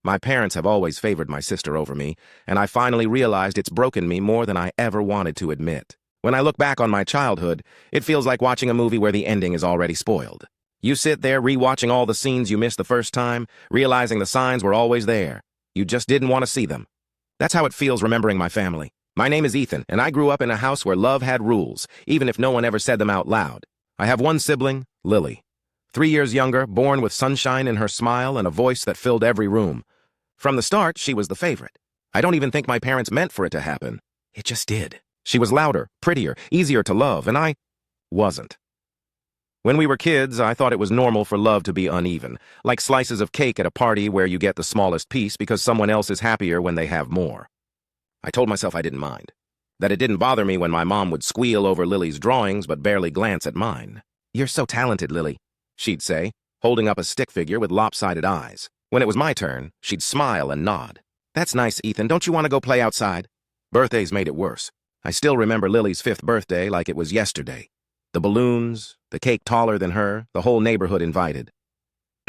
My parents have always favored my sister over me, and I finally realized it's broken me more than I ever wanted to admit. When I look back on my childhood, it feels like watching a movie where the ending is already spoiled. You sit there rewatching all the scenes you missed the first time, realizing the signs were always there. You just didn't want to see them. That's how it feels remembering my family. My name is Ethan, and I grew up in a house where love had rules, even if no one ever said them out loud. I have one sibling, Lily. 3 years younger, born with sunshine in her smile and a voice that filled every room. From the start, she was the favorite. I don't even think my parents meant for it to happen. It just did. She was louder, prettier, easier to love, and I wasn't. When we were kids, I thought it was normal for love to be uneven, like slices of cake at a party where you get the smallest piece because someone else is happier when they have more. I told myself I didn't mind, that it didn't bother me when my mom would squeal over Lily's drawings but barely glance at mine. "You're so talented, Lily," she'd say, holding up a stick figure with lopsided eyes. When it was my turn, she'd smile and nod. "That's nice, Ethan. Don't you want to go play outside?" Birthdays made it worse. I still remember Lily's 5th birthday like it was yesterday. The balloons, the cake taller than her, the whole neighborhood invited.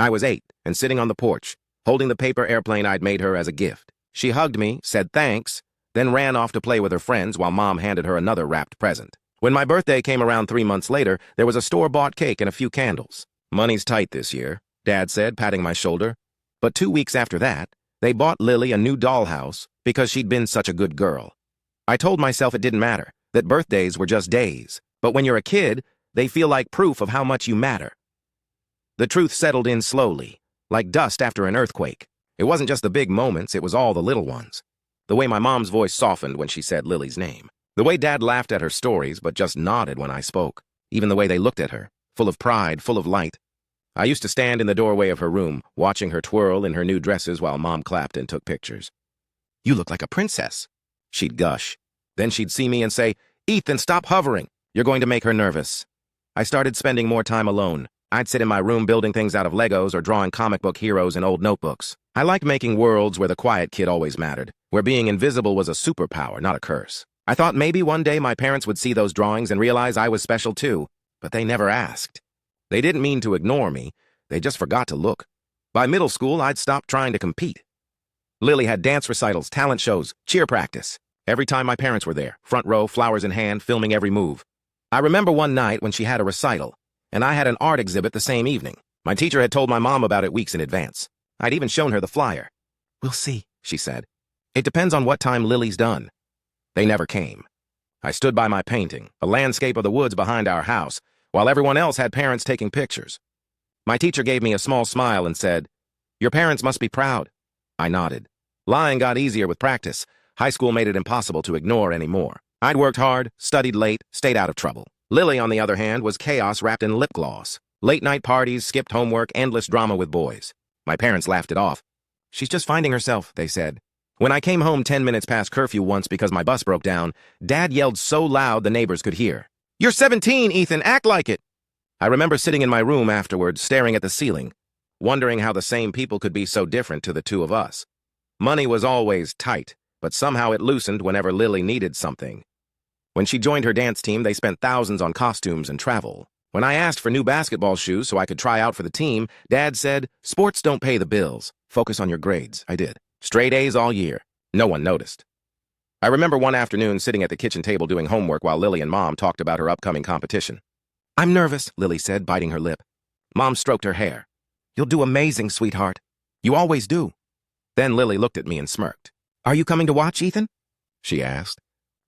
I was 8 and sitting on the porch, holding the paper airplane I'd made her as a gift. She hugged me, said thanks, then ran off to play with her friends while Mom handed her another wrapped present. When my birthday came around 3 months later, there was a store-bought cake and a few candles. "Money's tight this year," Dad said, patting my shoulder. But 2 weeks after that, they bought Lily a new dollhouse because she'd been such a good girl. I told myself it didn't matter, that birthdays were just days. But when you're a kid, they feel like proof of how much you matter. The truth settled in slowly, like dust after an earthquake. It wasn't just the big moments, it was all the little ones. The way my mom's voice softened when she said Lily's name. The way Dad laughed at her stories but just nodded when I spoke. Even the way they looked at her, full of pride, full of light. I used to stand in the doorway of her room, watching her twirl in her new dresses while Mom clapped and took pictures. "You look like a princess," she'd gush. Then she'd see me and say, "Ethan, stop hovering. You're going to make her nervous." I started spending more time alone. I'd sit in my room building things out of Legos or drawing comic book heroes in old notebooks. I liked making worlds where the quiet kid always mattered, where being invisible was a superpower, not a curse. I thought maybe one day my parents would see those drawings and realize I was special too, but they never asked. They didn't mean to ignore me, they just forgot to look. By middle school, I'd stopped trying to compete. Lily had dance recitals, talent shows, cheer practice. Every time my parents were there, front row, flowers in hand, filming every move. I remember one night when she had a recital, and I had an art exhibit the same evening. My teacher had told my mom about it weeks in advance. I'd even shown her the flyer. "We'll see," she said. "It depends on what time Lily's done." They never came. I stood by my painting, a landscape of the woods behind our house, while everyone else had parents taking pictures. My teacher gave me a small smile and said, "Your parents must be proud." I nodded. Lying got easier with practice. High school made it impossible to ignore anymore. I'd worked hard, studied late, stayed out of trouble. Lily, on the other hand, was chaos wrapped in lip gloss. Late-night parties, skipped homework, endless drama with boys. My parents laughed it off. "She's just finding herself," they said. When I came home 10 minutes past curfew once because my bus broke down, Dad yelled so loud the neighbors could hear. "You're 17, Ethan, act like it!" I remember sitting in my room afterwards, staring at the ceiling, wondering how the same people could be so different to the two of us. Money was always tight, but somehow it loosened whenever Lily needed something. When she joined her dance team, they spent thousands on costumes and travel. When I asked for new basketball shoes so I could try out for the team, Dad said, "Sports don't pay the bills. Focus on your grades." I did. Straight A's all year. No one noticed. I remember one afternoon sitting at the kitchen table doing homework while Lily and Mom talked about her upcoming competition. "I'm nervous," Lily said, biting her lip. Mom stroked her hair. "You'll do amazing, sweetheart. You always do." Then Lily looked at me and smirked. "Are you coming to watch, Ethan?" she asked.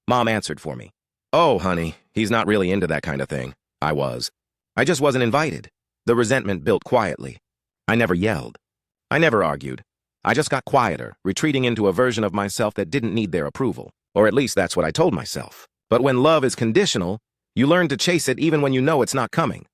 Mom answered for me. "Oh, honey, he's not really into that kind of thing." I was. I just wasn't invited. The resentment built quietly. I never yelled. I never argued. I just got quieter, retreating into a version of myself that didn't need their approval. Or at least that's what I told myself. But when love is conditional, you learn to chase it even when you know it's not coming.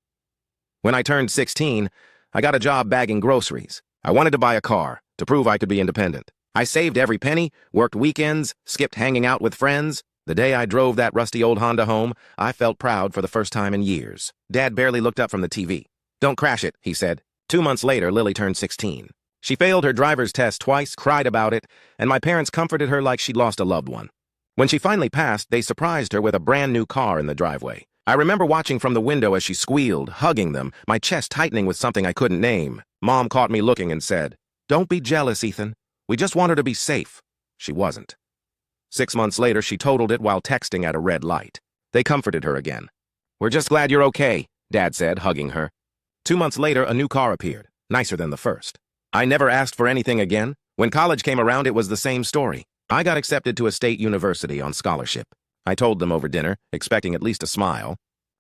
When I turned 16, I got a job bagging groceries. I wanted to buy a car, to prove I could be independent. I saved every penny, worked weekends, skipped hanging out with friends. The day I drove that rusty old Honda home, I felt proud for the first time in years. Dad barely looked up from the TV. "Don't crash it," he said. 2 months later, Lily turned 16. She failed her driver's test twice, cried about it, and my parents comforted her like she'd lost a loved one. When she finally passed, they surprised her with a brand new car in the driveway. I remember watching from the window as she squealed, hugging them, my chest tightening with something I couldn't name. Mom caught me looking and said, "Don't be jealous, Ethan. We just want her to be safe. She wasn't. 6 months later, she totaled it while texting at a red light. They comforted her again. "We're just glad you're okay," Dad said, hugging her. 2 months later, a new car appeared, nicer than the first. I never asked for anything again. When college came around, it was the same story. I got accepted to a state university on scholarship. I told them over dinner, expecting at least a smile.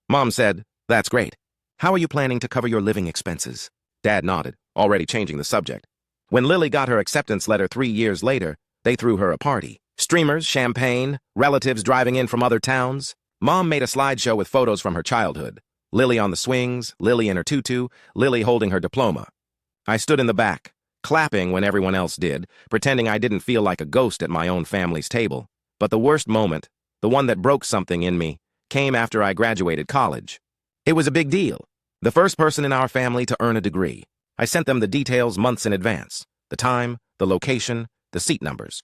Mom said, "That's great. How are you planning to cover your living expenses?" Dad nodded, already changing the subject. When Lily got her acceptance letter 3 years later, they threw her a party. Streamers, champagne, relatives driving in from other towns. Mom made a slideshow with photos from her childhood. Lily on the swings, Lily in her tutu, Lily holding her diploma. I stood in the back, clapping when everyone else did, pretending I didn't feel like a ghost at my own family's table. But the worst moment, the one that broke something in me, came after I graduated college. It was a big deal. The first person in our family to earn a degree. I sent them the details months in advance. The time, the location, the seat numbers.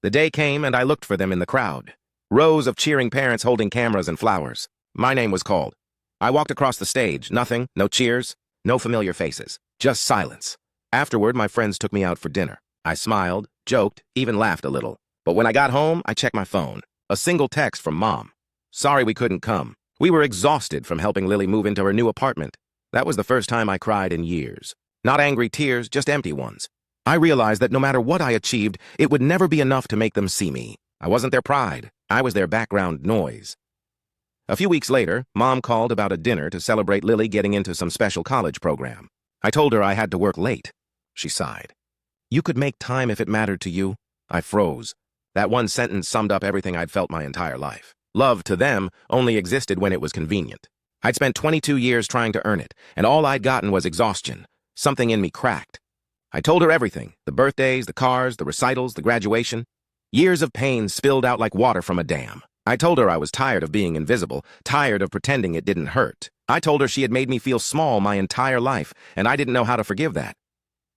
The day came and I looked for them in the crowd. Rows of cheering parents holding cameras and flowers. My name was called. I walked across the stage. Nothing, no cheers, no familiar faces. Just silence. Afterward, my friends took me out for dinner. I smiled, joked, even laughed a little. But when I got home, I checked my phone. A single text from Mom. "Sorry we couldn't come. We were exhausted from helping Lily move into her new apartment." That was the first time I cried in years. Not angry tears, just empty ones. I realized that no matter what I achieved, it would never be enough to make them see me. I wasn't their pride. I was their background noise. A few weeks later, Mom called about a dinner to celebrate Lily getting into some special college program. I told her I had to work late. She sighed. "You could make time if it mattered to you." I froze. That one sentence summed up everything I'd felt my entire life. Love, to them, only existed when it was convenient. I'd spent 22 years trying to earn it, and all I'd gotten was exhaustion. Something in me cracked. I told her everything, the birthdays, the cars, the recitals, the graduation. Years of pain spilled out like water from a dam. I told her I was tired of being invisible, tired of pretending it didn't hurt. I told her she had made me feel small my entire life, and I didn't know how to forgive that.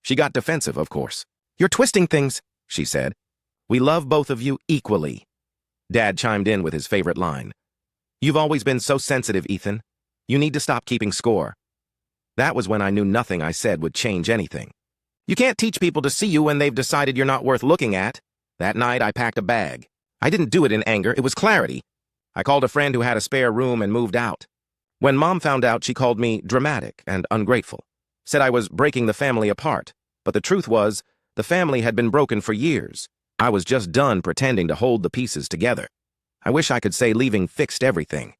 She got defensive, of course. "You're twisting things," she said. "We love both of you equally." Dad chimed in with his favorite line. "You've always been so sensitive, Ethan. You need to stop keeping score." That was when I knew nothing I said would change anything. You can't teach people to see you when they've decided you're not worth looking at. That night, I packed a bag. I didn't do it in anger, it was clarity. I called a friend who had a spare room and moved out. When Mom found out, she called me dramatic and ungrateful. Said I was breaking the family apart. But the truth was, the family had been broken for years. I was just done pretending to hold the pieces together. I wish I could say leaving fixed everything,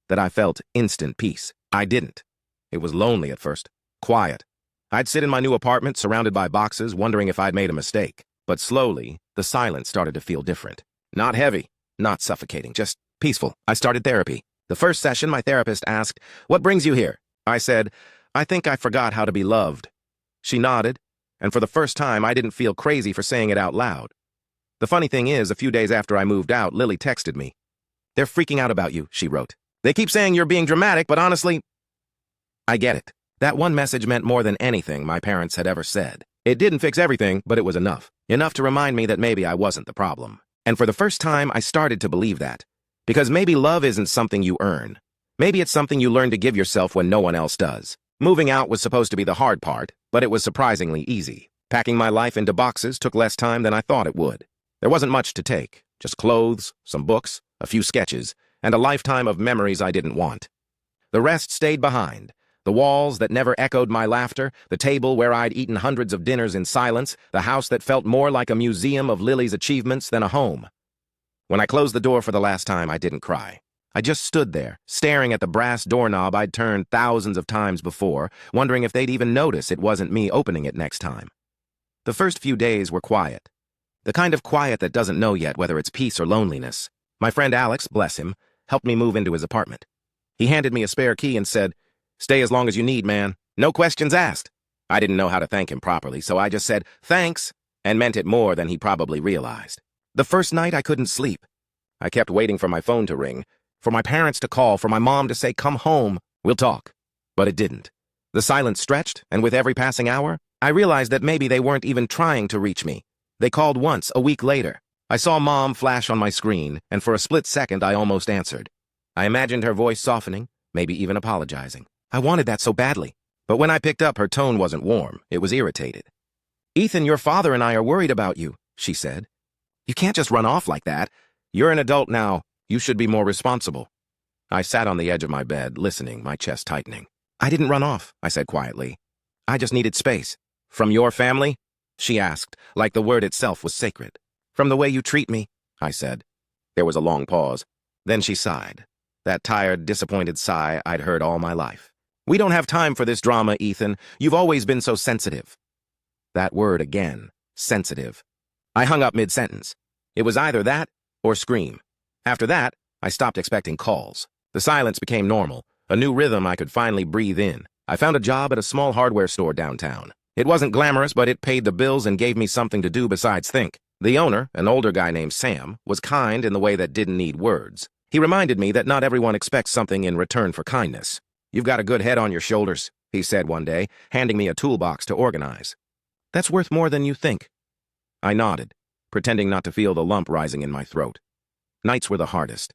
that I felt instant peace. I didn't. It was lonely at first, quiet. I'd sit in my new apartment surrounded by boxes, wondering if I'd made a mistake. But slowly, the silence started to feel different. Not heavy, not suffocating, just peaceful. I started therapy. The first session, my therapist asked, "What brings you here?" I said, "I think I forgot how to be loved." She nodded, and for the first time, I didn't feel crazy for saying it out loud. The funny thing is, a few days after I moved out, Lily texted me. "They're freaking out about you," she wrote. "They keep saying you're being dramatic, but honestly, I get it." That one message meant more than anything my parents had ever said. It didn't fix everything, but it was enough. Enough to remind me that maybe I wasn't the problem. And for the first time, I started to believe that. Because maybe love isn't something you earn. Maybe it's something you learn to give yourself when no one else does. Moving out was supposed to be the hard part, but it was surprisingly easy. Packing my life into boxes took less time than I thought it would. There wasn't much to take. Just clothes, some books, a few sketches, and a lifetime of memories I didn't want. The rest stayed behind. The walls that never echoed my laughter, the table where I'd eaten hundreds of dinners in silence, the house that felt more like a museum of Lily's achievements than a home. When I closed the door for the last time, I didn't cry. I just stood there, staring at the brass doorknob I'd turned thousands of times before, wondering if they'd even notice it wasn't me opening it next time. The first few days were quiet. The kind of quiet that doesn't know yet whether it's peace or loneliness. My friend Alex, bless him, helped me move into his apartment. He handed me a spare key and said, "Stay as long as you need, man. No questions asked." I didn't know how to thank him properly, so I just said, "Thanks," and meant it more than he probably realized. The first night, I couldn't sleep. I kept waiting for my phone to ring, for my parents to call, for my mom to say, "Come home, we'll talk." But it didn't. The silence stretched, and with every passing hour, I realized that maybe they weren't even trying to reach me. They called once, a week later. I saw Mom flash on my screen, and for a split second, I almost answered. I imagined her voice softening, maybe even apologizing. I wanted that so badly. But when I picked up, her tone wasn't warm. It was irritated. "Ethan, your father and I are worried about you," she said. "You can't just run off like that. You're an adult now. You should be more responsible." I sat on the edge of my bed, listening, my chest tightening. "I didn't run off," I said quietly. "I just needed space." "From your family?" she asked, like the word itself was sacred. "From the way you treat me," I said. There was a long pause. Then she sighed. That tired, disappointed sigh I'd heard all my life. "We don't have time for this drama, Ethan. You've always been so sensitive." That word again, sensitive. I hung up mid-sentence. It was either that or scream. After that, I stopped expecting calls. The silence became normal, a new rhythm I could finally breathe in. I found a job at a small hardware store downtown. It wasn't glamorous, but it paid the bills and gave me something to do besides think. The owner, an older guy named Sam, was kind in the way that didn't need words. He reminded me that not everyone expects something in return for kindness. "You've got a good head on your shoulders," he said one day, handing me a toolbox to organize. "That's worth more than you think." I nodded, pretending not to feel the lump rising in my throat. Nights were the hardest.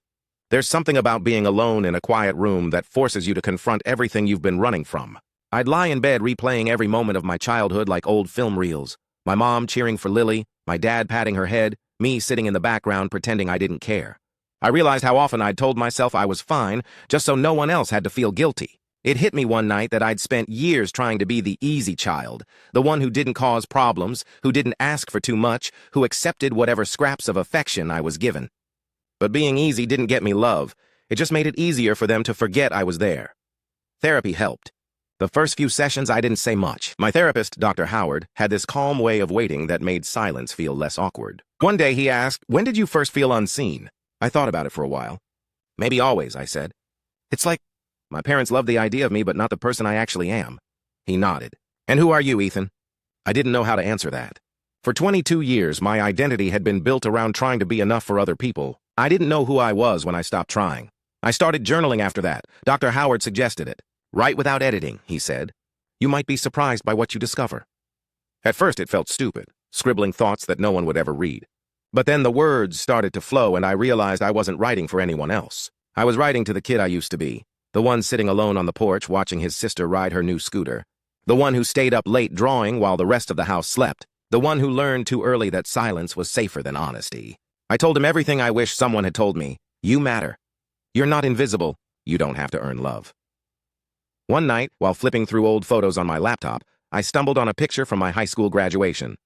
There's something about being alone in a quiet room that forces you to confront everything you've been running from. I'd lie in bed replaying every moment of my childhood like old film reels. My mom cheering for Lily, my dad patting her head, me sitting in the background pretending I didn't care. I realized how often I'd told myself I was fine just so no one else had to feel guilty. It hit me one night that I'd spent years trying to be the easy child, the one who didn't cause problems, who didn't ask for too much, who accepted whatever scraps of affection I was given. But being easy didn't get me love. It just made it easier for them to forget I was there. Therapy helped. The first few sessions, I didn't say much. My therapist, Dr. Howard, had this calm way of waiting that made silence feel less awkward. One day he asked, "When did you first feel unseen?" I thought about it for a while. "Maybe always," I said. "It's like my parents love the idea of me, but not the person I actually am." He nodded. "And who are you, Ethan?" I didn't know how to answer that. For 22 years, my identity had been built around trying to be enough for other people. I didn't know who I was when I stopped trying. I started journaling after that. Dr. Howard suggested it. "Write without editing," he said. "You might be surprised by what you discover." At first it felt stupid, scribbling thoughts that no one would ever read. But then the words started to flow and I realized I wasn't writing for anyone else. I was writing to the kid I used to be, the one sitting alone on the porch watching his sister ride her new scooter, the one who stayed up late drawing while the rest of the house slept, the one who learned too early that silence was safer than honesty. I told him everything I wish someone had told me. You matter. You're not invisible. You don't have to earn love. One night, while flipping through old photos on my laptop, I stumbled on a picture from my high school graduation.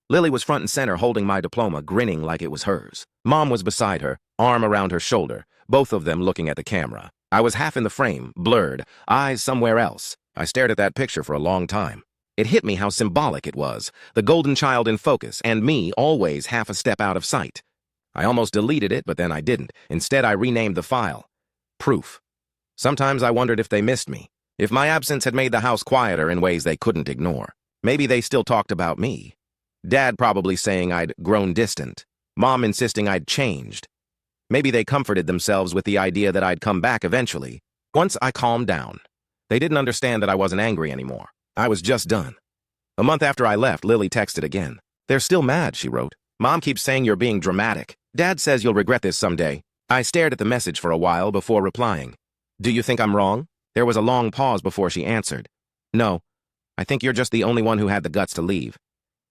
Lily was front and center holding my diploma, grinning like it was hers. Mom was beside her, arm around her shoulder, both of them looking at the camera. I was half in the frame, blurred, eyes somewhere else. I stared at that picture for a long time. It hit me how symbolic it was, the golden child in focus, and me always half a step out of sight. I almost deleted it, but then I didn't. Instead, I renamed the file. Proof. Sometimes I wondered if they missed me, if my absence had made the house quieter in ways they couldn't ignore. Maybe they still talked about me. Dad probably saying I'd grown distant. Mom insisting I'd changed. Maybe they comforted themselves with the idea that I'd come back eventually. Once I calmed down. They didn't understand that I wasn't angry anymore. I was just done. A month after I left, Lily texted again. "They're still mad," she wrote. "Mom keeps saying you're being dramatic. Dad says you'll regret this someday." I stared at the message for a while before replying. "Do you think I'm wrong?" There was a long pause before she answered. "No, I think you're just the only one who had the guts to leave."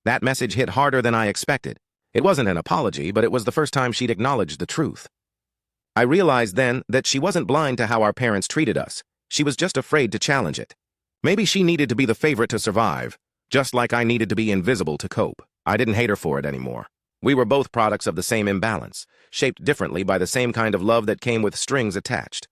That message hit harder than I expected. It wasn't an apology, but it was the first time she'd acknowledged the truth. I realized then that she wasn't blind to how our parents treated us. She was just afraid to challenge it. Maybe she needed to be the favorite to survive, just like I needed to be invisible to cope. I didn't hate her for it anymore. We were both products of the same imbalance, shaped differently by the same kind of love that came with strings attached.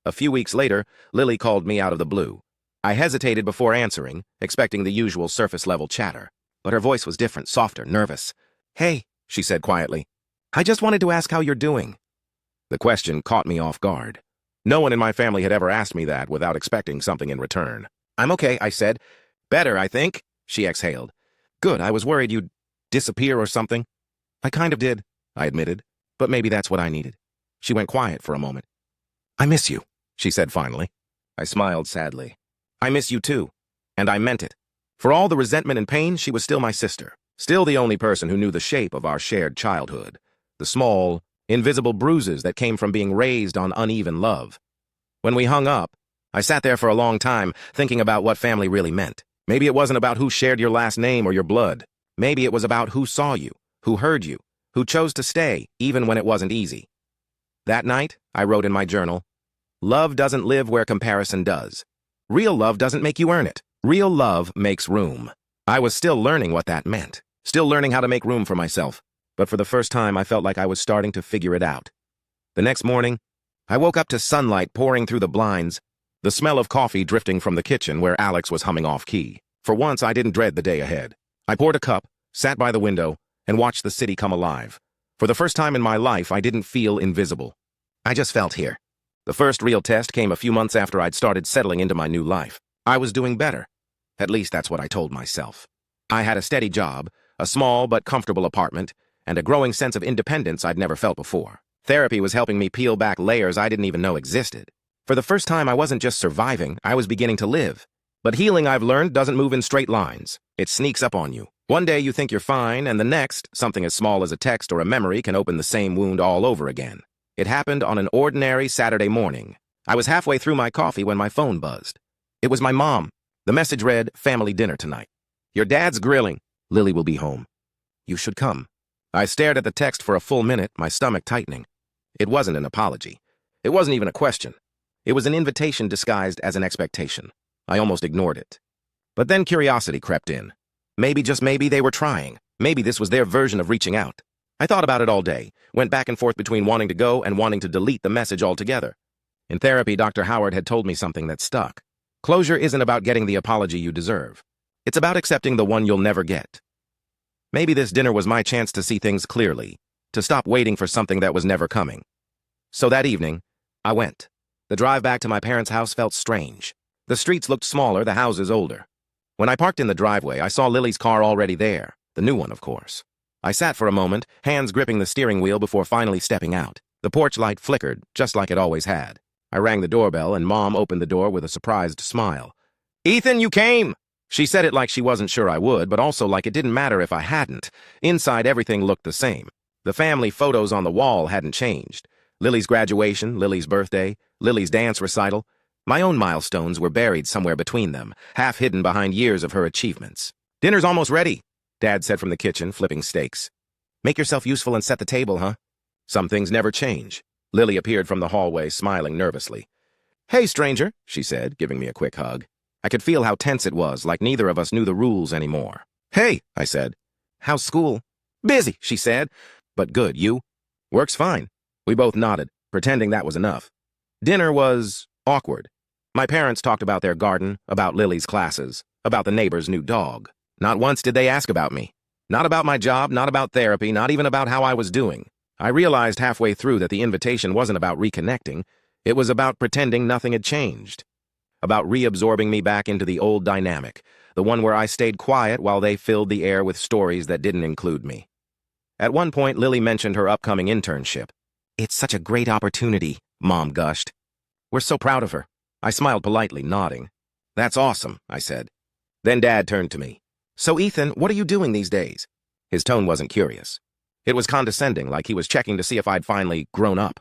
A few weeks later, Lily called me out of the blue. I hesitated before answering, expecting the usual surface-level chatter. But her voice was different, softer, nervous. "Hey," she said quietly. "I just wanted to ask how you're doing." The question caught me off guard. No one in my family had ever asked me that without expecting something in return. "I'm okay," I said. "Better, I think," she exhaled. "Good, I was worried you'd disappear or something." "I kind of did," I admitted, "but maybe that's what I needed." She went quiet for a moment. "I miss you," she said finally. I smiled sadly. "I miss you too," and I meant it. For all the resentment and pain, she was still my sister, still the only person who knew the shape of our shared childhood, the small, invisible bruises that came from being raised on uneven love. When we hung up, I sat there for a long time, thinking about what family really meant. Maybe it wasn't about who shared your last name or your blood. Maybe it was about who saw you, who heard you, who chose to stay, even when it wasn't easy. That night, I wrote in my journal, "Love doesn't live where comparison does. Real love doesn't make you earn it. Real love makes room." I was still learning what that meant, still learning how to make room for myself, but for the first time I felt like I was starting to figure it out. The next morning, I woke up to sunlight pouring through the blinds, the smell of coffee drifting from the kitchen where Alex was humming off-key. For once, I didn't dread the day ahead. I poured a cup, sat by the window, and watched the city come alive. For the first time in my life, I didn't feel invisible. I just felt here. The first real test came a few months after I'd started settling into my new life. I was doing better. At least that's what I told myself. I had a steady job, a small but comfortable apartment, and a growing sense of independence I'd never felt before. Therapy was helping me peel back layers I didn't even know existed. For the first time, I wasn't just surviving, I was beginning to live. But healing, I've learned, doesn't move in straight lines. It sneaks up on you. One day you think you're fine, and the next, something as small as a text or a memory can open the same wound all over again. It happened on an ordinary Saturday morning. I was halfway through my coffee when my phone buzzed. It was my mom. The message read, "Family dinner tonight. Your dad's grilling. Lily will be home. You should come." I stared at the text for a full minute, my stomach tightening. It wasn't an apology. It wasn't even a question. It was an invitation disguised as an expectation. I almost ignored it. But then curiosity crept in. Maybe, just maybe, they were trying. Maybe this was their version of reaching out. I thought about it all day, went back and forth between wanting to go and wanting to delete the message altogether. In therapy, Dr. Howard had told me something that stuck. Closure isn't about getting the apology you deserve. It's about accepting the one you'll never get. Maybe this dinner was my chance to see things clearly, to stop waiting for something that was never coming. So that evening, I went. The drive back to my parents' house felt strange. The streets looked smaller, the houses older. When I parked in the driveway, I saw Lily's car already there, the new one, of course. I sat for a moment, hands gripping the steering wheel before finally stepping out. The porch light flickered, just like it always had. I rang the doorbell, and Mom opened the door with a surprised smile. "Ethan, you came!" She said it like she wasn't sure I would, but also like it didn't matter if I hadn't. Inside, everything looked the same. The family photos on the wall hadn't changed. Lily's graduation, Lily's birthday, Lily's dance recital. My own milestones were buried somewhere between them, half hidden behind years of her achievements. "Dinner's almost ready," Dad said from the kitchen, flipping steaks. "Make yourself useful and set the table, huh?" Some things never change. Lily appeared from the hallway, smiling nervously. "Hey, stranger," she said, giving me a quick hug. I could feel how tense it was, like neither of us knew the rules anymore. "Hey," I said. "How's school?" "Busy," she said. "But good, you?" "Works fine." We both nodded, pretending that was enough. Dinner was awkward. My parents talked about their garden, about Lily's classes, about the neighbor's new dog. Not once did they ask about me. Not about my job, not about therapy, not even about how I was doing. I realized halfway through that the invitation wasn't about reconnecting. It was about pretending nothing had changed. About reabsorbing me back into the old dynamic, the one where I stayed quiet while they filled the air with stories that didn't include me. At one point, Lily mentioned her upcoming internship. "It's such a great opportunity," Mom gushed. "We're so proud of her." I smiled politely, nodding. "That's awesome," I said. Then Dad turned to me. "So, Ethan, what are you doing these days?" His tone wasn't curious. It was condescending, like he was checking to see if I'd finally grown up.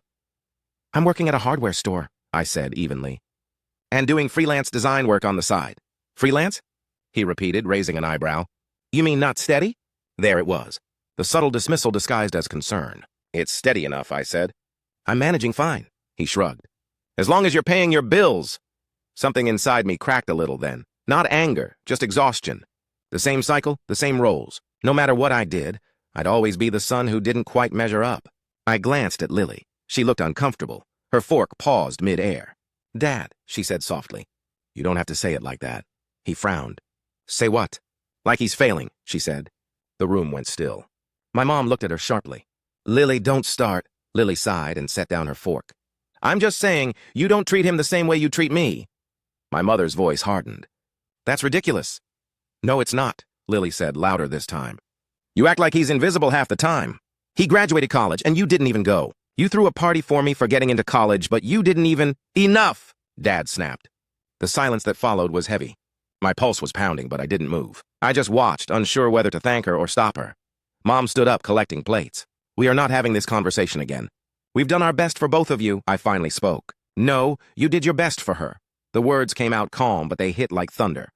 "I'm working at a hardware store," I said evenly. "And doing freelance design work on the side." "Freelance?" he repeated, raising an eyebrow. "You mean not steady?" There it was. The subtle dismissal disguised as concern. "It's steady enough," I said. "I'm managing fine," he shrugged. "As long as you're paying your bills." Something inside me cracked a little then. Not anger, just exhaustion. The same cycle, the same roles. No matter what I did, I'd always be the son who didn't quite measure up. I glanced at Lily. She looked uncomfortable. Her fork paused mid-air. "Dad," she said softly. "You don't have to say it like that." He frowned. "Say what?" "Like he's failing," she said. The room went still. My mom looked at her sharply. "Lily, don't start." Lily sighed and set down her fork. "I'm just saying, you don't treat him the same way you treat me." My mother's voice hardened. "That's ridiculous." "No, it's not," Lily said, louder this time. "You act like he's invisible half the time. He graduated college, and you didn't even go. You threw a party for me for getting into college, but you didn't even—" "Enough!" Dad snapped. The silence that followed was heavy. My pulse was pounding, but I didn't move. I just watched, unsure whether to thank her or stop her. Mom stood up, collecting plates. "We are not having this conversation again. We've done our best for both of you," I finally spoke. "No, you did your best for her." The words came out calm, but they hit like thunder.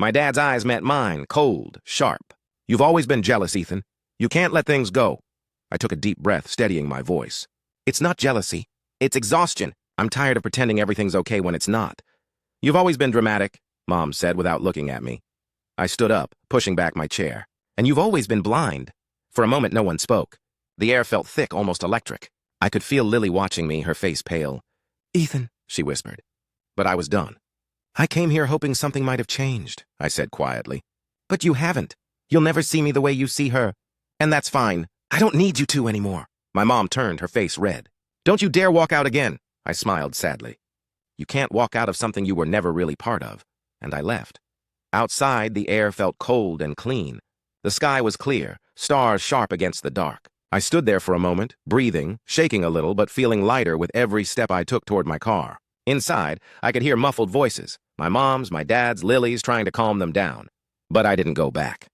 My dad's eyes met mine, cold, sharp. You've always been jealous, Ethan. You can't let things go. I took a deep breath, steadying my voice. It's not jealousy. It's exhaustion. I'm tired of pretending everything's okay when it's not. You've always been dramatic, Mom said without looking at me. I stood up, pushing back my chair. And you've always been blind. For a moment, no one spoke. The air felt thick, almost electric. I could feel Lily watching me, her face pale. Ethan, she whispered. But I was done. I came here hoping something might have changed, I said quietly. But you haven't. You'll never see me the way you see her. And that's fine. I don't need you to anymore. My mom turned, her face red. Don't you dare walk out again, I smiled sadly. You can't walk out of something you were never really part of. And I left. Outside, the air felt cold and clean. The sky was clear, stars sharp against the dark. I stood there for a moment, breathing, shaking a little, but feeling lighter with every step I took toward my car. Inside, I could hear muffled voices, my mom's, my dad's, Lily's, trying to calm them down. But I didn't go back.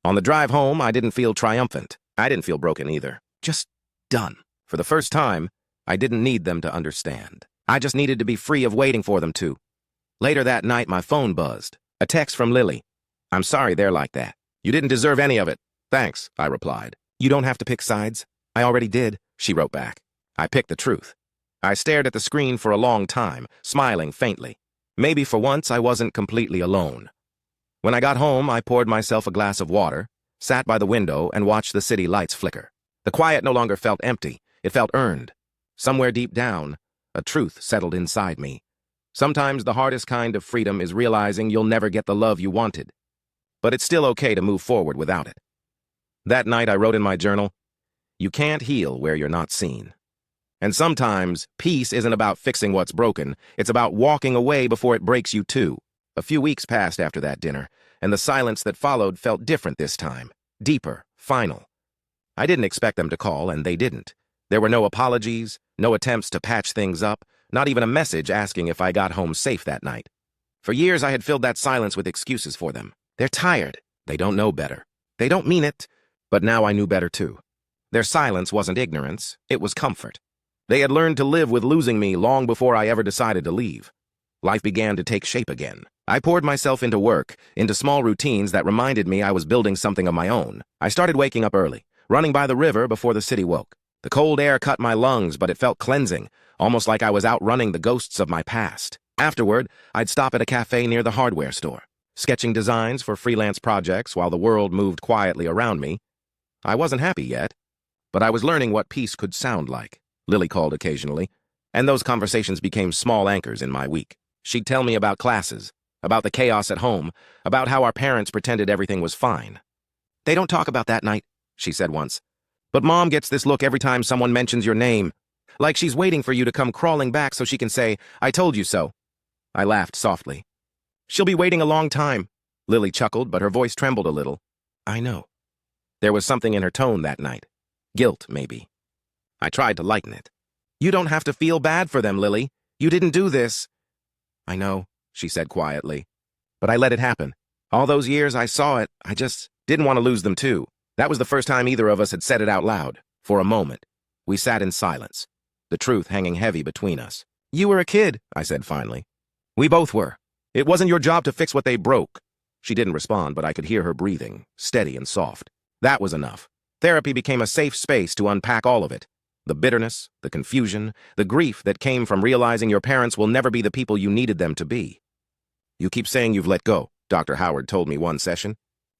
On the drive home, I didn't feel triumphant. I didn't feel broken either. Just done. For the first time, I didn't need them to understand. I just needed to be free of waiting for them to. Later that night, my phone buzzed. A text from Lily. I'm sorry they're like that. You didn't deserve any of it. Thanks, I replied. You don't have to pick sides. I already did, she wrote back. I picked the truth. I stared at the screen for a long time, smiling faintly. Maybe for once I wasn't completely alone. When I got home, I poured myself a glass of water, sat by the window, and watched the city lights flicker. The quiet no longer felt empty. It felt earned. Somewhere deep down, a truth settled inside me. Sometimes the hardest kind of freedom is realizing you'll never get the love you wanted. But it's still okay to move forward without it. That night I wrote in my journal, you can't heal where you're not seen. And sometimes peace isn't about fixing what's broken, it's about walking away before it breaks you too. A few weeks passed after that dinner, and the silence that followed felt different this time. Deeper, final. I didn't expect them to call, and they didn't. There were no apologies, no attempts to patch things up, not even a message asking if I got home safe that night. For years I had filled that silence with excuses for them. They're tired. They don't know better. They don't mean it. But now I knew better too. Their silence wasn't ignorance, it was comfort. They had learned to live with losing me long before I ever decided to leave. Life began to take shape again. I poured myself into work, into small routines that reminded me I was building something of my own. I started waking up early, running by the river before the city woke. The cold air cut my lungs, but it felt cleansing, almost like I was outrunning the ghosts of my past. Afterward, I'd stop at a cafe near the hardware store, sketching designs for freelance projects while the world moved quietly around me. I wasn't happy yet, but I was learning what peace could sound like. Lily called occasionally, and those conversations became small anchors in my week. She'd tell me about classes, about the chaos at home, about how our parents pretended everything was fine. They don't talk about that night, she said once. But Mom gets this look every time someone mentions your name, like she's waiting for you to come crawling back so she can say, I told you so. I laughed softly. She'll be waiting a long time. Lily chuckled, but her voice trembled a little. I know. There was something in her tone that night. Guilt, maybe. I tried to lighten it. You don't have to feel bad for them, Lily. You didn't do this. I know, she said quietly. But I let it happen. All those years I saw it, I just didn't want to lose them too. That was the first time either of us had said it out loud. For a moment, we sat in silence, the truth hanging heavy between us. You were a kid, I said finally. We both were. It wasn't your job to fix what they broke. She didn't respond, but I could hear her breathing, steady and soft. That was enough. Therapy became a safe space to unpack all of it. The bitterness, the confusion, the grief that came from realizing your parents will never be the people you needed them to be. You keep saying you've let go, Dr. Howard told me one session.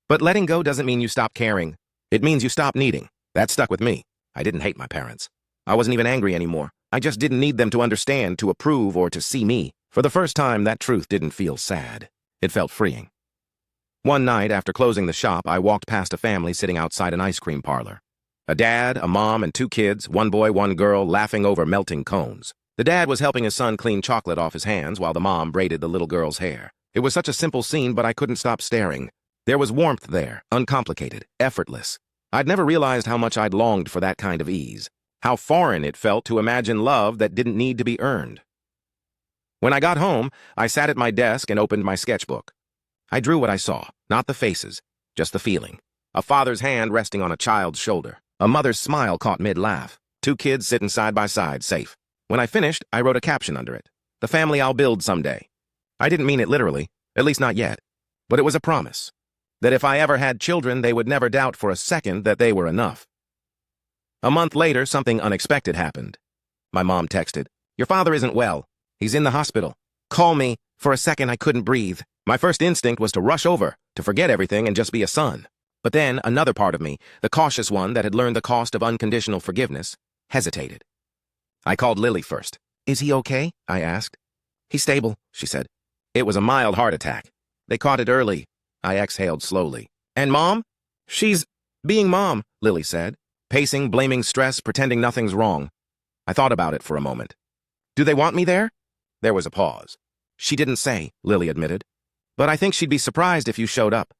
But letting go doesn't mean you stop caring. It means you stop needing. That stuck with me. I didn't hate my parents. I wasn't even angry anymore. I just didn't need them to understand, to approve, or to see me. For the first time, that truth didn't feel sad. It felt freeing. One night, after closing the shop, I walked past a family sitting outside an ice cream parlor. A dad, a mom, and 2 kids, one boy, one girl, laughing over melting cones. The dad was helping his son clean chocolate off his hands while the mom braided the little girl's hair. It was such a simple scene, but I couldn't stop staring. There was warmth there, uncomplicated, effortless. I'd never realized how much I'd longed for that kind of ease. How foreign it felt to imagine love that didn't need to be earned. When I got home, I sat at my desk and opened my sketchbook. I drew what I saw, not the faces, just the feeling. A father's hand resting on a child's shoulder. A mother's smile caught mid-laugh. 2 kids sitting side by side, safe. When I finished, I wrote a caption under it. The family I'll build someday. I didn't mean it literally, at least not yet. But it was a promise that if I ever had children, they would never doubt for a second that they were enough. A month later, something unexpected happened. My mom texted, "Your father isn't well. He's in the hospital. Call me." For a second, I couldn't breathe. My first instinct was to rush over, to forget everything and just be a son. But then another part of me, the cautious one that had learned the cost of unconditional forgiveness, hesitated. I called Lily first. "Is he okay?" I asked. "He's stable," she said. "It was a mild heart attack. They caught it early." I exhaled slowly. "And Mom?" "She's being Mom," Lily said, pacing, blaming stress, pretending nothing's wrong. I thought about it for a moment. "Do they want me there?" There was a pause. "She didn't say," Lily admitted. "But I think she'd be surprised if you showed up."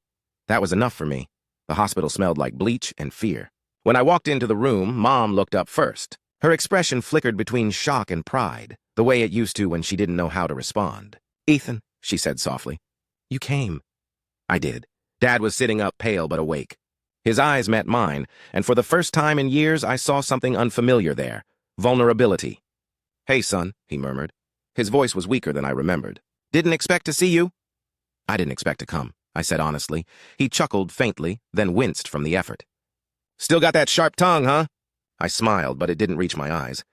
That was enough for me. The hospital smelled like bleach and fear. When I walked into the room, Mom looked up first. Her expression flickered between shock and pride, the way it used to when she didn't know how to respond. "Ethan," she said softly, "you came." I did. Dad was sitting up, pale but awake. His eyes met mine, and for the first time in years, I saw something unfamiliar there. Vulnerability. "Hey, son," he murmured. His voice was weaker than I remembered. "Didn't expect to see you?" "I didn't expect to come," I said honestly. He chuckled faintly, then winced from the effort. "Still got that sharp tongue, huh?" I smiled, but it didn't reach my eyes.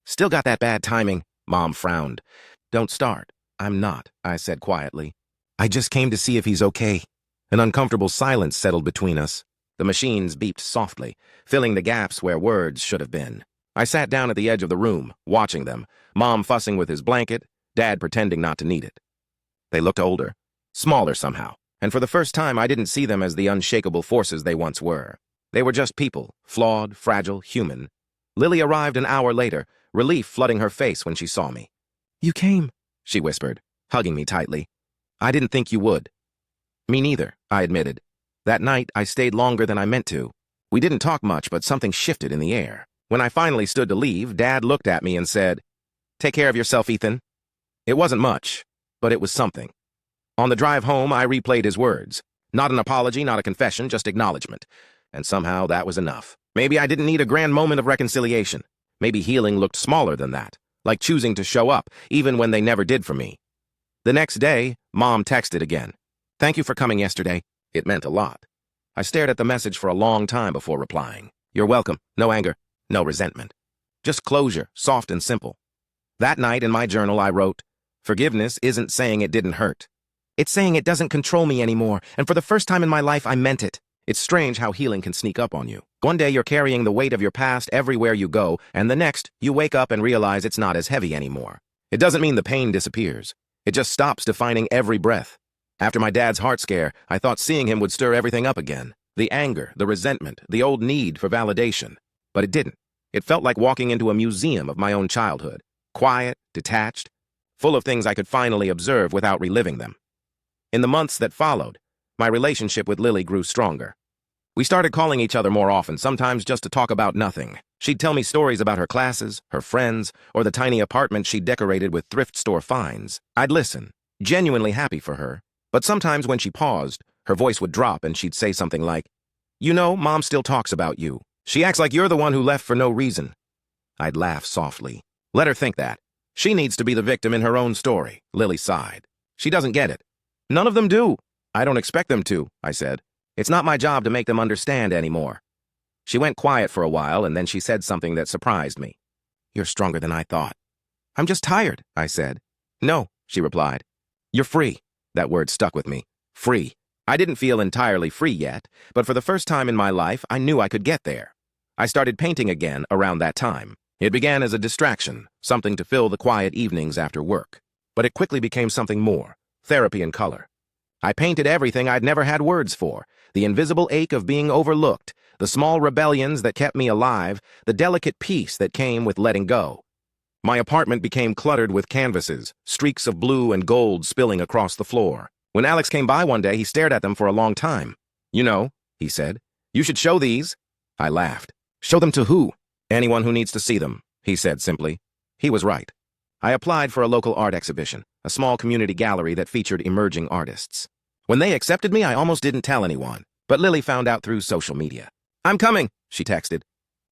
"Still got that bad timing." Mom frowned. "Don't start." "I'm not," I said quietly. "I just came to see if he's okay." An uncomfortable silence settled between us. The machines beeped softly, filling the gaps where words should have been. I sat down at the edge of the room, watching them, Mom fussing with his blanket, Dad pretending not to need it. They looked older, smaller somehow, and for the first time I didn't see them as the unshakable forces they once were. They were just people, flawed, fragile, human. Lily arrived an hour later, relief flooding her face when she saw me. "You came," she whispered, hugging me tightly. "I didn't think you would." "Me neither," I admitted. That night, I stayed longer than I meant to. We didn't talk much, but something shifted in the air. When I finally stood to leave, Dad looked at me and said, "Take care of yourself, Ethan." It wasn't much, but it was something. On the drive home, I replayed his words. Not an apology, not a confession, just acknowledgement. And somehow that was enough. Maybe I didn't need a grand moment of reconciliation. Maybe healing looked smaller than that, like choosing to show up, even when they never did for me. The next day, Mom texted again. "Thank you for coming yesterday." It meant a lot. I stared at the message for a long time before replying. "You're welcome. No anger, no resentment. Just closure, soft and simple." That night in my journal I wrote, "Forgiveness isn't saying it didn't hurt. It's saying it doesn't control me anymore, and for the first time in my life I meant it." It's strange how healing can sneak up on you. One day you're carrying the weight of your past everywhere you go, and the next, you wake up and realize it's not as heavy anymore. It doesn't mean the pain disappears. It just stops defining every breath. After my dad's heart scare, I thought seeing him would stir everything up again. The anger, the resentment, the old need for validation. But it didn't. It felt like walking into a museum of my own childhood. Quiet, detached, full of things I could finally observe without reliving them. In the months that followed, my relationship with Lily grew stronger. We started calling each other more often, sometimes just to talk about nothing. She'd tell me stories about her classes, her friends, or the tiny apartment she'd decorated with thrift store finds. I'd listen, genuinely happy for her. But sometimes when she paused, her voice would drop and she'd say something like, "You know, Mom still talks about you. She acts like you're the one who left for no reason." I'd laugh softly. "Let her think that. She needs to be the victim in her own story," Lily sighed. "She doesn't get it." "None of them do." "I don't expect them to," I said. "It's not my job to make them understand anymore." She went quiet for a while, and then she said something that surprised me. "You're stronger than I thought." "I'm just tired," I said. "No," she replied. "You're free." That word stuck with me. Free. I didn't feel entirely free yet, but for the first time in my life, I knew I could get there. I started painting again around that time. It began as a distraction, something to fill the quiet evenings after work. But it quickly became something more, therapy in color. I painted everything I'd never had words for, the invisible ache of being overlooked, the small rebellions that kept me alive, the delicate peace that came with letting go. My apartment became cluttered with canvases, streaks of blue and gold spilling across the floor. When Alex came by one day, he stared at them for a long time. "You know," he said, "you should show these." I laughed. "Show them to who?" "Anyone who needs to see them," he said simply. He was right. I applied for a local art exhibition, a small community gallery that featured emerging artists. When they accepted me, I almost didn't tell anyone, but Lily found out through social media. "I'm coming," she texted.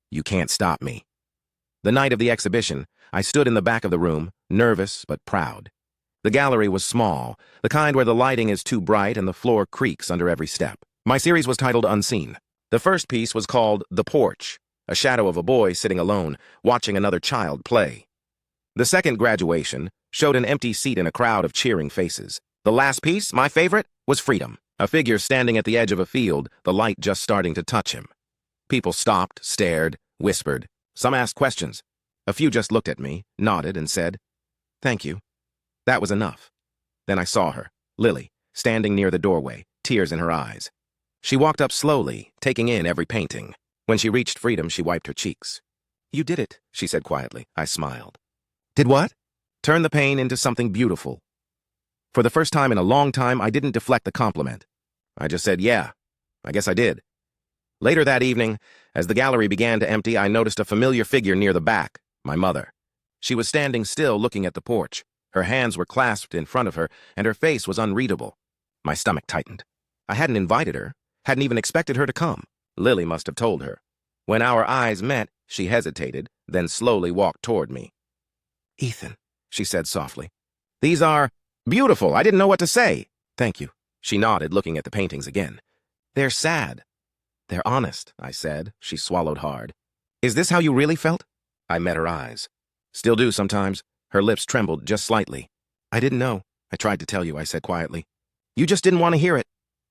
"You can't stop me." The night of the exhibition, I stood in the back of the room, nervous but proud. The gallery was small, the kind where the lighting is too bright and the floor creaks under every step. My series was titled Unseen. The first piece was called The Porch, a shadow of a boy sitting alone, watching another child play. The second, Graduation, showed an empty seat in a crowd of cheering faces. The last piece, my favorite, was Freedom, a figure standing at the edge of a field, the light just starting to touch him. People stopped, stared, whispered. Some asked questions. A few just looked at me, nodded, and said, "Thank you." That was enough. Then I saw her, Lily, standing near the doorway, tears in her eyes. She walked up slowly, taking in every painting. When she reached Freedom, she wiped her cheeks. "You did it," she said quietly. I smiled. "Did what?" "Turn the pain into something beautiful." For the first time in a long time, I didn't deflect the compliment. I just said, "Yeah, I guess I did." Later that evening, as the gallery began to empty, I noticed a familiar figure near the back, my mother. She was standing still, looking at the porch. Her hands were clasped in front of her, and her face was unreadable. My stomach tightened. I hadn't invited her, hadn't even expected her to come. Lily must have told her. When our eyes met, she hesitated, then slowly walked toward me. "Ethan," she said softly. "These are beautiful. I didn't know what to say." "Thank you." She nodded, looking at the paintings again. "They're sad." "They're honest," I said. She swallowed hard. "Is this how you really felt?" I met her eyes. "Still do sometimes." Her lips trembled just slightly. "I didn't know. I tried to tell you," I said quietly. "You just didn't want to hear it."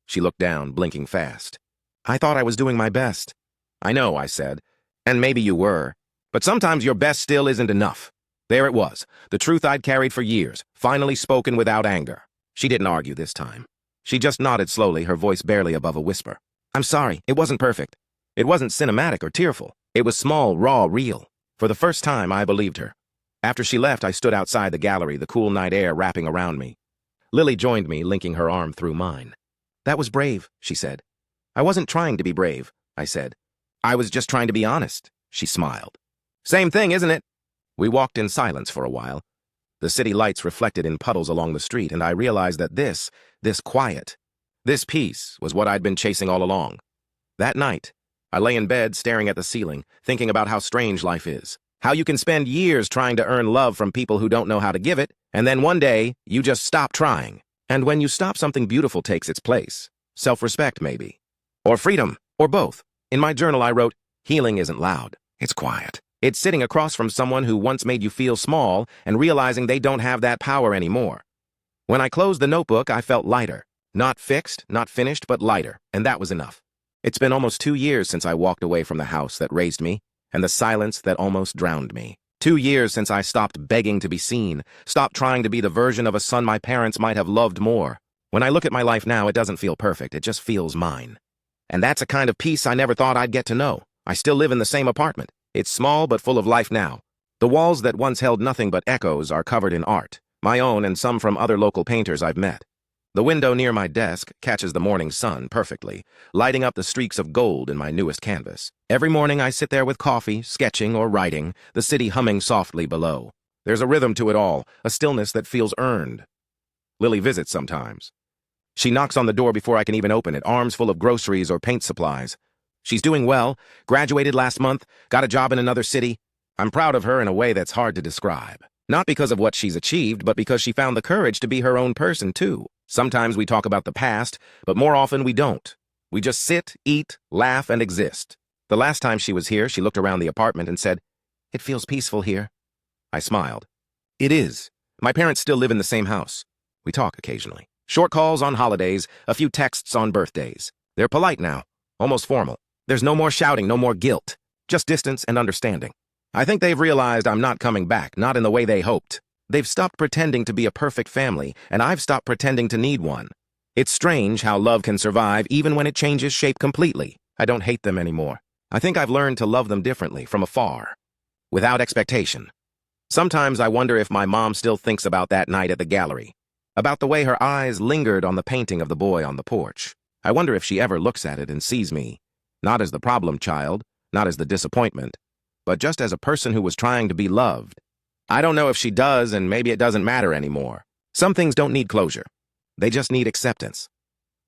She looked down, blinking fast. "I thought I was doing my best." "I know," I said. "And maybe you were. But sometimes your best still isn't enough." There it was, the truth I'd carried for years, finally spoken without anger. She didn't argue this time. She just nodded slowly, her voice barely above a whisper. "I'm sorry, it wasn't perfect. It wasn't cinematic or tearful. It was small, raw, real." For the first time, I believed her. After she left, I stood outside the gallery, the cool night air wrapping around me. Lily joined me, linking her arm through mine. "That was brave," she said. "I wasn't trying to be brave," I said. "I was just trying to be honest," she smiled. "Same thing, isn't it?" We walked in silence for a while. The city lights reflected in puddles along the street, and I realized that this quiet, this peace was what I'd been chasing all along. That night, I lay in bed staring at the ceiling, thinking about how strange life is. How you can spend years trying to earn love from people who don't know how to give it, and then one day, you just stop trying. And when you stop, something beautiful takes its place. Self-respect, maybe. Or freedom, or both. In my journal, I wrote, "Healing isn't loud. It's quiet. It's sitting across from someone who once made you feel small and realizing they don't have that power anymore." When I closed the notebook, I felt lighter. Not fixed, not finished, but lighter, and that was enough. It's been almost 2 years since I walked away from the house that raised me, and the silence that almost drowned me. 2 years since I stopped begging to be seen, stopped trying to be the version of a son my parents might have loved more. When I look at my life now, it doesn't feel perfect, it just feels mine. And that's a kind of peace I never thought I'd get to know. I still live in the same apartment. It's small but full of life now. The walls that once held nothing but echoes are covered in art, my own and some from other local painters I've met. The window near my desk catches the morning sun perfectly, lighting up the streaks of gold in my newest canvas. Every morning I sit there with coffee, sketching or writing, the city humming softly below. There's a rhythm to it all, a stillness that feels earned. Lily visits sometimes. She knocks on the door before I can even open it, arms full of groceries or paint supplies. She's doing well, graduated last month, got a job in another city. I'm proud of her in a way that's hard to describe. Not because of what she's achieved, but because she found the courage to be her own person, too. Sometimes we talk about the past, but more often we don't. We just sit, eat, laugh, and exist. The last time she was here, she looked around the apartment and said, "It feels peaceful here." I smiled. It is. My parents still live in the same house. We talk occasionally. Short calls on holidays, a few texts on birthdays. They're polite now, almost formal. There's no more shouting, no more guilt. Just distance and understanding. I think they've realized I'm not coming back, not in the way they hoped. They've stopped pretending to be a perfect family, and I've stopped pretending to need one. It's strange how love can survive even when it changes shape completely. I don't hate them anymore. I think I've learned to love them differently, from afar, without expectation. Sometimes I wonder if my mom still thinks about that night at the gallery, about the way her eyes lingered on the painting of the boy on the porch. I wonder if she ever looks at it and sees me, not as the problem child, not as the disappointment, but just as a person who was trying to be loved. I don't know if she does, and maybe it doesn't matter anymore. Some things don't need closure. They just need acceptance.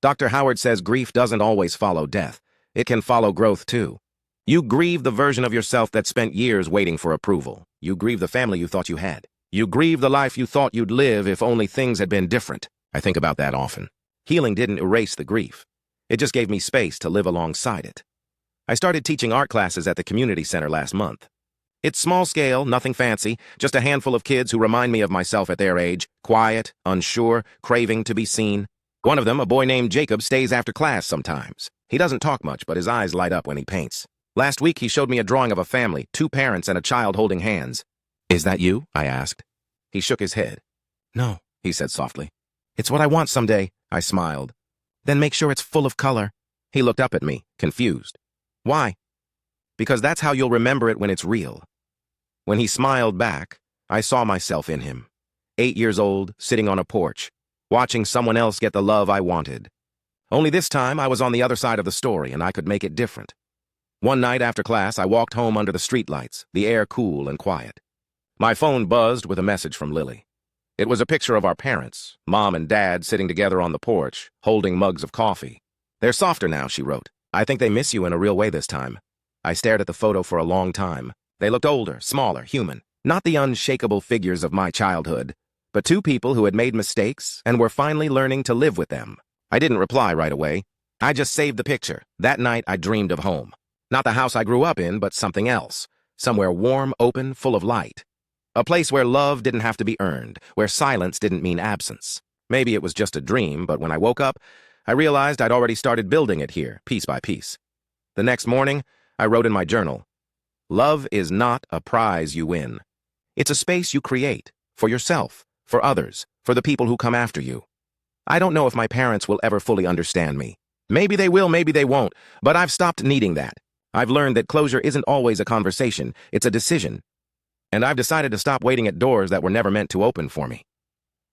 Dr. Howard says grief doesn't always follow death. It can follow growth, too. You grieve the version of yourself that spent years waiting for approval. You grieve the family you thought you had. You grieve the life you thought you'd live if only things had been different. I think about that often. Healing didn't erase the grief. It just gave me space to live alongside it. I started teaching art classes at the community center last month. It's small scale, nothing fancy, just a handful of kids who remind me of myself at their age, quiet, unsure, craving to be seen. One of them, a boy named Jacob, stays after class sometimes. He doesn't talk much, but his eyes light up when he paints. Last week, he showed me a drawing of a family, 2 parents and a child holding hands. "Is that you?" I asked. He shook his head. "No," he said softly. "It's what I want someday," I smiled. "Then make sure it's full of color." He looked up at me, confused. "Why?" "Because that's how you'll remember it when it's real." When he smiled back, I saw myself in him. 8 years old, sitting on a porch, watching someone else get the love I wanted. Only this time, I was on the other side of the story, and I could make it different. One night after class, I walked home under the streetlights, the air cool and quiet. My phone buzzed with a message from Lily. It was a picture of our parents, Mom and Dad, sitting together on the porch, holding mugs of coffee. "They're softer now," she wrote. "I think they miss you in a real way this time." I stared at the photo for a long time. They looked older, smaller, human. Not the unshakable figures of my childhood, but 2 people who had made mistakes and were finally learning to live with them. I didn't reply right away. I just saved the picture. That night, I dreamed of home. Not the house I grew up in, but something else. Somewhere warm, open, full of light. A place where love didn't have to be earned, where silence didn't mean absence. Maybe it was just a dream, but when I woke up, I realized I'd already started building it here, piece by piece. The next morning, I wrote in my journal, "Love is not a prize you win. It's a space you create, for yourself, for others, for the people who come after you." I don't know if my parents will ever fully understand me. Maybe they will, maybe they won't, but I've stopped needing that. I've learned that closure isn't always a conversation, it's a decision. And I've decided to stop waiting at doors that were never meant to open for me.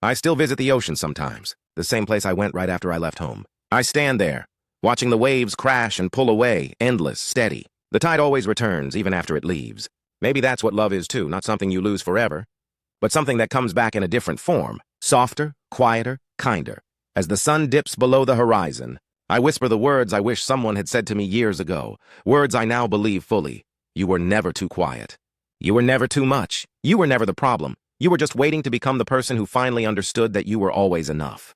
I still visit the ocean sometimes, the same place I went right after I left home. I stand there, watching the waves crash and pull away, endless, steady. The tide always returns, even after it leaves. Maybe that's what love is too, not something you lose forever, but something that comes back in a different form, softer, quieter, kinder. As the sun dips below the horizon, I whisper the words I wish someone had said to me years ago, words I now believe fully. You were never too quiet. You were never too much. You were never the problem. You were just waiting to become the person who finally understood that you were always enough.